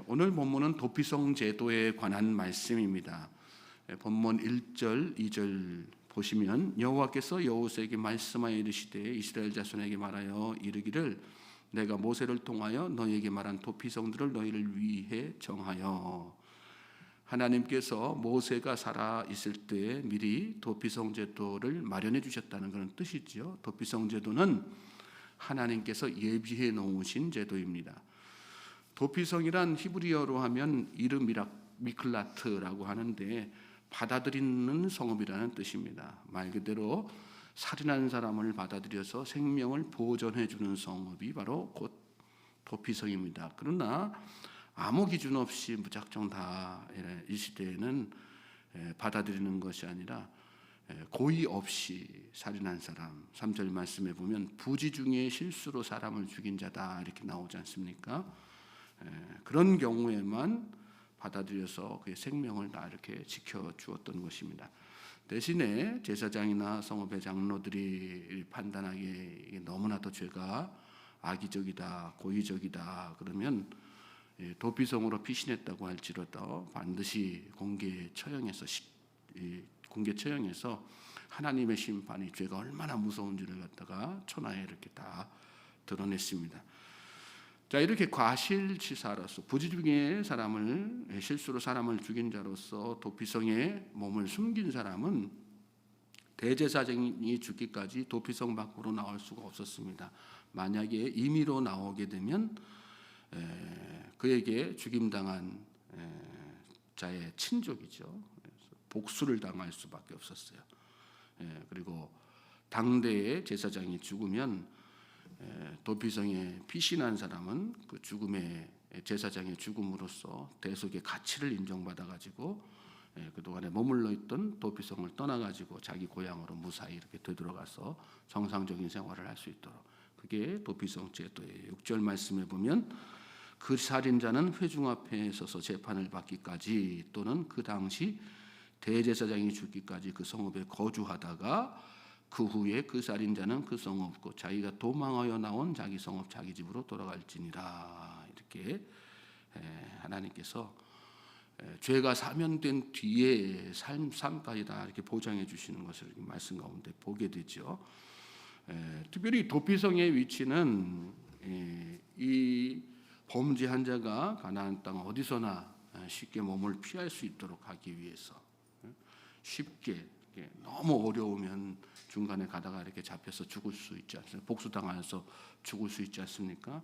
오늘 본문은 도피성 제도에 관한 말씀입니다. 본문 1절, 2절 보시면 여호와께서 여호수아에게 말씀하여 이르시되 이스라엘 자손에게 말하여 이르기를 내가 모세를 통하여 너희에게 말한 도피성들을 너희를 위해 정하여. 하나님께서 모세가 살아 있을 때 미리 도피성 제도를 마련해 주셨다는 그런 뜻이죠. 도피성 제도는 하나님께서 예비해 놓으신 제도입니다. 도피성이란 히브리어로 하면 이르미락 미클라트라고 하는데 받아들이는 성읍이라는 뜻입니다. 말 그대로 살인한 사람을 받아들여서 생명을 보존해 주는 성읍이 바로 곧 도피성입니다. 그러나 아무 기준 없이 무작정 다 이 시대에는 받아들이는 것이 아니라 고의 없이 살인한 사람, 3절 말씀에 보면 부지 중에 실수로 사람을 죽인 자다 이렇게 나오지 않습니까? 그런 경우에만 받아들여서 그의 생명을 다 이렇게 지켜주었던 것입니다. 대신에 제사장이나 성읍의 장로들이 판단하기에 너무나도 죄가 악의적이다, 고의적이다 그러면 도피성으로 피신했다고 할지라도 반드시 공개 처형해서 하나님의 심판이 죄가 얼마나 무서운지를 갖다가 천하에 이렇게 다 드러냈습니다. 자, 이렇게 과실치사로서 부지 중에 실수로 사람을 죽인 자로서 도피성에 몸을 숨긴 사람은 대제사장이 죽기까지 도피성 밖으로 나올 수가 없었습니다. 만약에 임의로 나오게 되면 그에게 죽임당한 자의 친족이죠. 복수를 당할 수밖에 없었어요. 그리고 당대의 제사장이 죽으면 도피성에 피신한 사람은 그 죽음의 제사장의 죽음으로써 대속의 가치를 인정받아 가지고 그동안에 머물러 있던 도피성을 떠나 가지고 자기 고향으로 무사히 이렇게 되돌아가서 정상적인 생활을 할 수 있도록, 그게 도피성 제도예요. 6절 말씀에 보면 그 살인자는 회중 앞에 서서 재판을 받기까지 또는 그 당시 대제사장이 죽기까지 그 성읍에 거주하다가 그 후에 그 살인자는 그 성읍 자기가 도망하여 나온 자기 성읍 자기 집으로 돌아갈지니라. 이렇게 하나님께서 죄가 사면된 뒤에 삶까지 다 이렇게 보장해 주시는 것을 말씀 가운데 보게 되죠. 특별히 도피성의 위치는 이 범죄한 자가 가나안 땅 어디서나 쉽게 몸을 피할 수 있도록 하기 위해서 쉽게 너무 어려우면 중간에 가다가 이렇게 잡혀서 죽을 수 있지 않습니까? 복수당해서 죽을 수 있지 않습니까?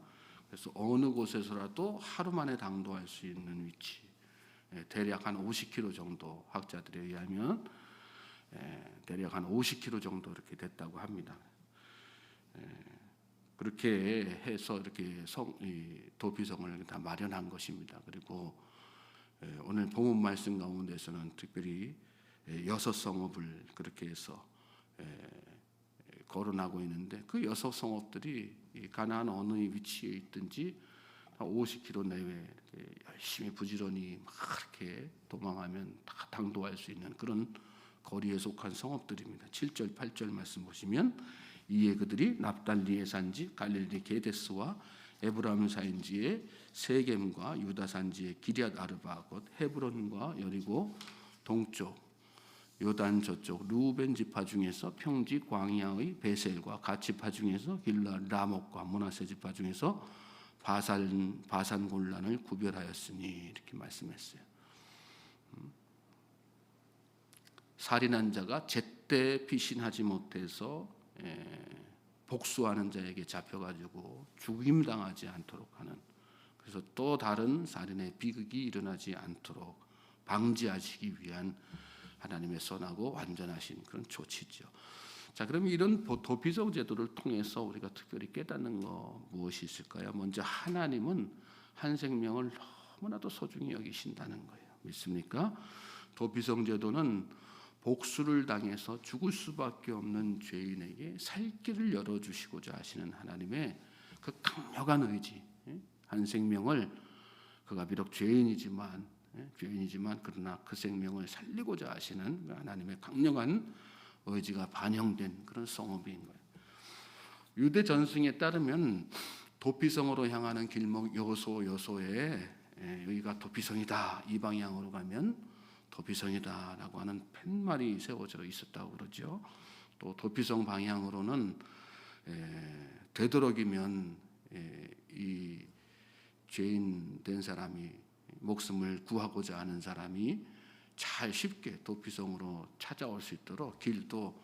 그래서 어느 곳에서라도 하루 만에 당도할 수 있는 위치, 대략 한 50km 정도, 학자들에 의하면 대략 한 50km 정도 이렇게 됐다고 합니다. 그렇게 해서 이렇게 도피성을 다 마련한 것입니다. 그리고 오늘 본문 말씀 가운데서는 특별히 6성읍을 그렇게 해서 거론하고 있는데 그 6성읍들이 가나안 어느 위치에 있든지 50km 내외 열심히 부지런히 막 이렇게 도망하면 다 당도할 수 있는 그런 거리에 속한 성읍들입니다. 7절 8절 말씀 보시면 이에 그들이 납달리의 산지 갈릴리 게데스와 에브라임 산지의 세겜과 유다 산지의 기럇 아르바 곧 헤브론과 여리고 동쪽 요단 저쪽 루벤 지파 중에서 평지 광야의 베셀과 갓 지파 중에서 길르앗 라목과 므낫세 지파 중에서 바산 골란을 구별하였으니 이렇게 말씀했어요. 살인한 자가 제때 피신하지 못해서 복수하는 자에게 잡혀가지고 죽임당하지 않도록 하는, 그래서 또 다른 살인의 비극이 일어나지 않도록 방지하시기 위한 하나님의 선하고 완전하신 그런 조치죠. 자, 그러면 이런 도피성 제도를 통해서 우리가 특별히 깨닫는 거 무엇이 있을까요? 먼저 하나님은 한 생명을 너무나도 소중히 여기신다는 거예요. 믿습니까? 도피성 제도는 복수를 당해서 죽을 수밖에 없는 죄인에게 살 길을 열어주시고자 하시는 하나님의 그 강력한 의지, 한 생명을 그가 비록 죄인이지만 그러나 그 생명을 살리고자 하시는 하나님의 강력한 의지가 반영된 그런 성읍인 거예요. 유대 전승에 따르면 도피성으로 향하는 길목 요소에 여기가 도피성이다, 이 방향으로 가면 도피성이다라고 하는 팻말이 세워져 있었다고 그러죠. 또 도피성 방향으로는 되도록이면 이 죄인 된 사람이, 목숨을 구하고자 하는 사람이 잘 쉽게 도피성으로 찾아올 수 있도록 길도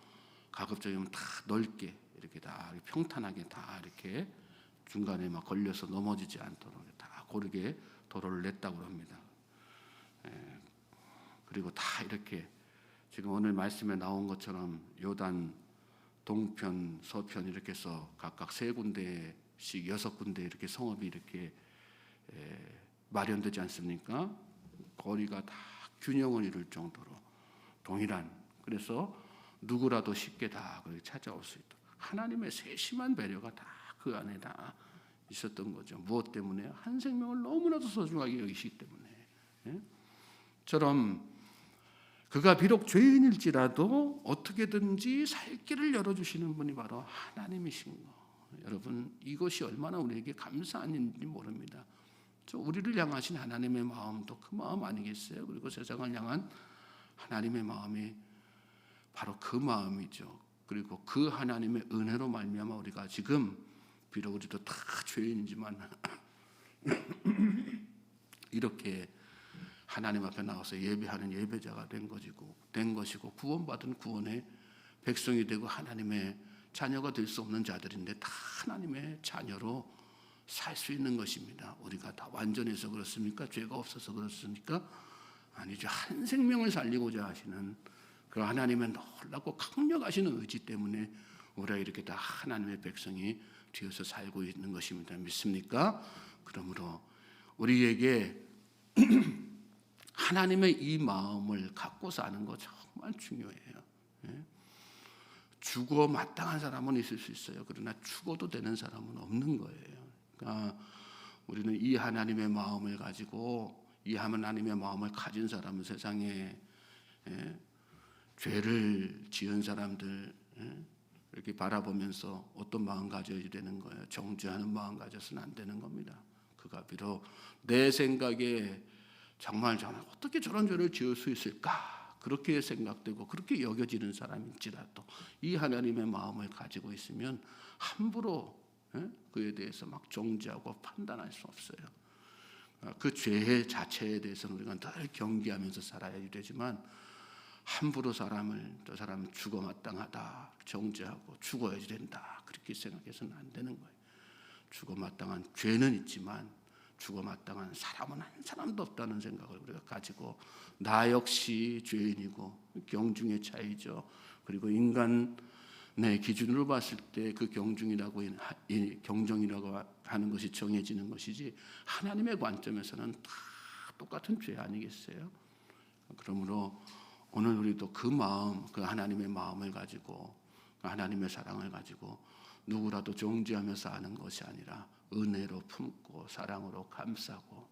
가급적이면 다 넓게 이렇게 다 평탄하게 다 이렇게 중간에 막 걸려서 넘어지지 않도록 다 고르게 도로를 냈다고 합니다. 그리고 다 이렇게 지금 오늘 말씀에 나온 것처럼 요단 동편, 서편 이렇게 해서 각각 3군데씩 6군데 이렇게 성읍이 이렇게 마련되지 않습니까? 거리가 다 균형을 이룰 정도로 동일한, 그래서 누구라도 쉽게 다 거기 찾아올 수 있도록 하나님의 세심한 배려가 다 그 안에 다 있었던 거죠. 무엇 때문에? 한 생명을 너무나도 소중하게 여기시기 때문에. 처럼 그가 비록 죄인일지라도 어떻게든지 살 길을 열어주시는 분이 바로 하나님이신 거. 여러분, 이것이 얼마나 우리에게 감사한 일인지 모릅니다. 우리를 향하신 하나님의 마음도 그 마음 아니겠어요? 그리고 세상을 향한 하나님의 마음이 바로 그 마음이죠. 그리고 그 하나님의 은혜로 말미암아 우리가 지금 비록 우리도 다 죄인이지만 이렇게 하나님 앞에 나와서 예배하는 예배자가 된 것이고 구원받은 구원의 백성이 되고 하나님의 자녀가 될 수 없는 자들인데 다 하나님의 자녀로 살 수 있는 것입니다. 우리가 다 완전해서 그렇습니까? 죄가 없어서 그렇습니까? 아니죠. 한 생명을 살리고자 하시는 그 하나님의 놀랍고 강력하시는 의지 때문에 우리가 이렇게 다 하나님의 백성이 되어서 살고 있는 것입니다. 믿습니까? 그러므로 우리에게 하나님의 이 마음을 갖고 사는 거 정말 중요해요. 죽어 마땅한 사람은 있을 수 있어요. 그러나 죽어도 되는 사람은 없는 거예요. 그러니까 우리는 이 하나님의 마음을 가지고, 이 하나님의 마음을 가진 사람은 세상에 죄를 지은 사람들 이렇게 바라보면서 어떤 마음 가져야 되는 거예요? 정죄하는 마음 가져서는 안 되는 겁니다. 그가 비록 내 생각에 정말 저는 어떻게 저런 죄를 지을 수 있을까? 그렇게 생각되고 그렇게 여겨지는 사람일지라도 이 하나님의 마음을 가지고 있으면 함부로 그에 대해서 막 정죄하고 판단할 수 없어요. 그 죄 자체에 대해서는 우리가 늘 경계하면서 살아야 되지만 함부로 저 사람은 죽어 마땅하다 정죄하고 죽어야지 된다 그렇게 생각해서는 안 되는 거예요. 죽어 마땅한 죄는 있지만 죽어 마땅한 사람은 한 사람도 없다는 생각을 우리가 가지고, 나 역시 죄인이고 경중의 차이죠. 그리고 인간의 기준으로 봤을 때 그 경중이라고 하는 것이 정해지는 것이지 하나님의 관점에서는 다 똑같은 죄 아니겠어요? 그러므로 오늘 우리도 그 마음, 그 하나님의 마음을 가지고, 하나님의 사랑을 가지고 누구라도 정죄하며 사는 것이 아니라 은혜로 품고 사랑으로 감싸고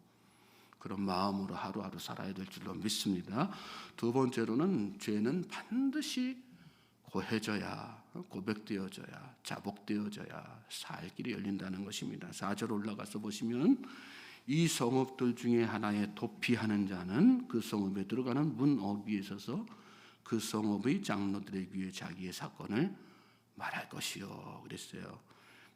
그런 마음으로 하루하루 살아야 될 줄로 믿습니다. 두 번째로는 죄는 반드시 고해져야, 고백되어져야, 자복되어져야 살 길이 열린다는 것입니다. 4절 올라가서 보시면 이 성읍들 중에 하나에 도피하는 자는 그 성읍에 들어가는 문 어귀에 서서 그 성읍의 장로들의 귀에 자기의 사건을 말할 것이요 그랬어요.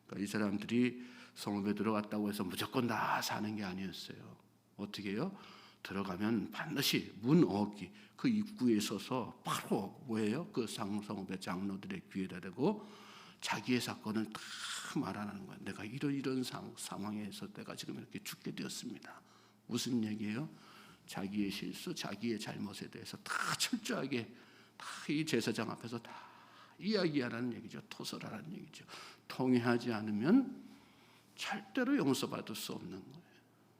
그러니까 이 사람들이 성읍에 들어갔다고 해서 무조건 다 사는 게 아니었어요. 어떻게 해요? 들어가면 반드시 문 어귀 그 입구에 서서 바로 뭐예요? 그 성읍의 장로들의 귀에다 대고 자기의 사건을 다 말하는 거예요. 내가 이런 상황에서 내가 지금 이렇게 죽게 되었습니다. 무슨 얘기예요? 자기의 실수, 자기의 잘못에 대해서 다 철저하게 다 이 제사장 앞에서 다 이야기하라는 얘기죠. 토설하라는 얘기죠. 통회하지 않으면 절대로 용서받을 수 없는 거예요.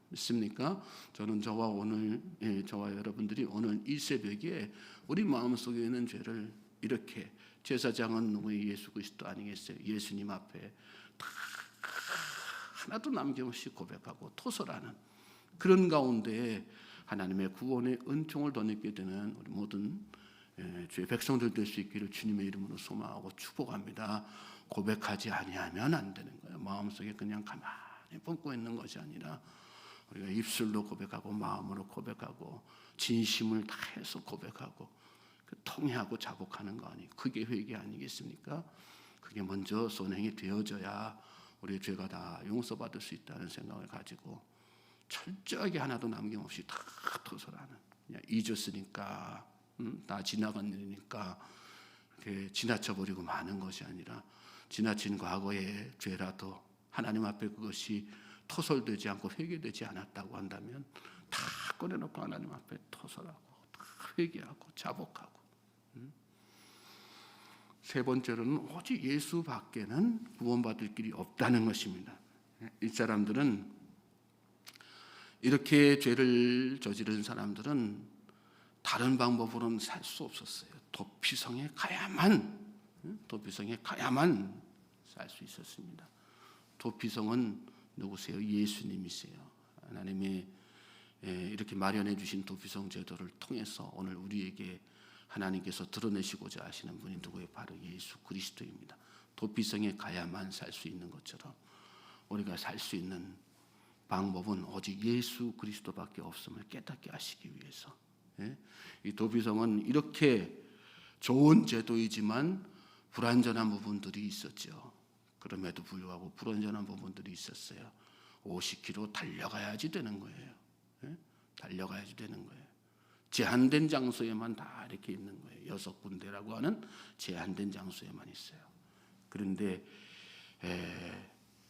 믿습니까? 저는 저와 여러분들이 오늘 이 새벽에 우리 마음속에 있는 죄를 이렇게, 제사장은 누구의 예수 그리스도 아니겠어요? 예수님 앞에 다 하나도 남김없이 고백하고 토설하는 그런 가운데 하나님의 구원의 은총을 덧입게 되는 우리 모든 주의 백성들 될 수 있기를 주님의 이름으로 소망하고 축복합니다. 고백하지 아니하면 안 되는 거예요. 마음속에 그냥 가만히 품고 있는 것이 아니라 우리가 입술로 고백하고 마음으로 고백하고 진심을 다해서 고백하고 통회하고 자복하는 거 아니에요. 그게 회개 아니겠습니까? 그게 먼저 선행이 되어져야 우리의 죄가 다 용서받을 수 있다는 생각을 가지고 철저하게 하나도 남김없이 다 토설하는, 그냥 잊었으니까 다 지나간 일이니까 이렇게 지나쳐버리고 마는 것이 아니라 지나친 과거의 죄라도 하나님 앞에 그것이 토설되지 않고 회개되지 않았다고 한다면 다 꺼내놓고 하나님 앞에 토설하고 다 회개하고 자복하고. 세 번째로는 오직 예수 밖에는 구원받을 길이 없다는 것입니다. 이 사람들은, 이렇게 죄를 저지른 사람들은 다른 방법으로는 살 수 없었어요. 도피성에 가야만 살 수 있었습니다. 도피성은 누구세요? 예수님이세요. 하나님이 이렇게 마련해 주신 도피성 제도를 통해서 오늘 우리에게 하나님께서 드러내시고자 하시는 분이 누구예요? 바로 예수 그리스도입니다. 도피성에 가야만 살 수 있는 것처럼 우리가 살 수 있는 방법은 오직 예수 그리스도밖에 없음을 깨닫게 하시기 위해서. 이 도피성은 이렇게 좋은 제도이지만 불완전한 부분들이 있었죠. 그럼에도 불구하고 불완전한 부분들이 있었어요. 50km 달려가야지 되는 거예요. 달려가야지 되는 거예요. 제한된 장소에만 다 이렇게 있는 거예요. 6군데라고 하는 제한된 장소에만 있어요. 그런데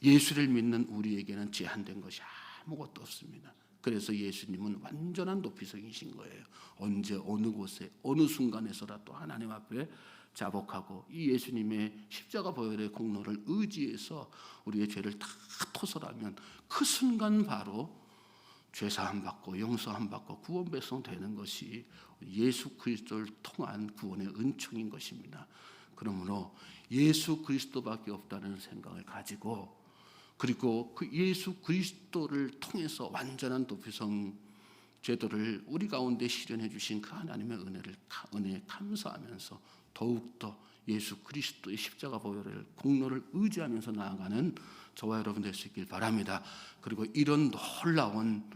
예수를 믿는 우리에게는 제한된 것이 아무것도 없습니다. 그래서 예수님은 완전한 도피성이신 거예요. 언제 어느 곳에 어느 순간에서라도 하나님 앞에 자복하고 이 예수님의 십자가 보혈의 공로를 의지해서 우리의 죄를 다 토설하면 그 순간 바로 죄사함 받고 용서함 받고 구원 배송되는 것이 예수 그리스도를 통한 구원의 은총인 것입니다. 그러므로 예수 그리스도밖에 없다는 생각을 가지고, 그리고 그 예수 그리스도를 통해서 완전한 도피성 제도를 우리 가운데 실현해 주신 그 하나님의 은혜에 감사하면서 더욱더 예수 그리스도의 십자가 보혈의 공로를 의지하면서 나아가는 저와 여러분 될 수 있길 바랍니다. 그리고 이런 놀라운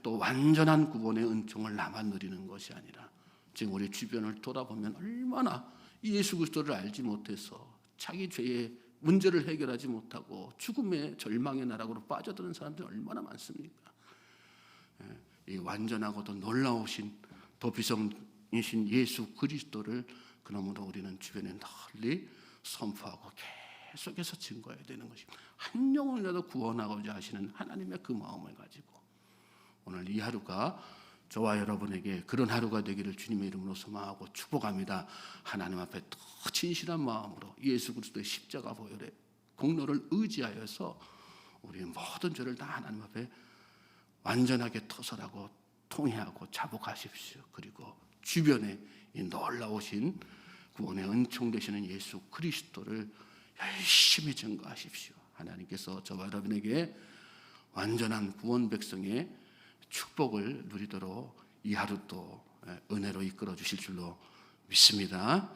또 완전한 구원의 은총을 나만 누리는 것이 아니라 지금 우리 주변을 돌아보면 얼마나 예수 그리스도를 알지 못해서 자기 죄의 문제를 해결하지 못하고 죽음의 절망의 나락으로 빠져드는 사람들이 얼마나 많습니까? 이 완전하고도 놀라우신 도피성이신 예수 그리스도를 그러므로 우리는 주변에 널리 선포하고 계속해서 증거해야 되는 것입니다. 한 영혼이라도 구원하고자 하시는 하나님의 그 마음을 가지고 오늘 이 하루가 저와 여러분에게 그런 하루가 되기를 주님의 이름으로 소망하고 축복합니다. 하나님 앞에 더 진실한 마음으로 예수 그리스도의 십자가 보혈의 공로를 의지하여서 우리의 모든 죄를 다 하나님 앞에 완전하게 토설하고 통회하고 자복하십시오. 그리고 주변에 이 놀라우신 구원의 은총 되시는 예수 그리스도를 열심히 증거하십시오. 하나님께서 저와 여러분에게 완전한 구원 백성의 축복을 누리도록 이 하루 또 은혜로 이끌어 주실 줄로 믿습니다.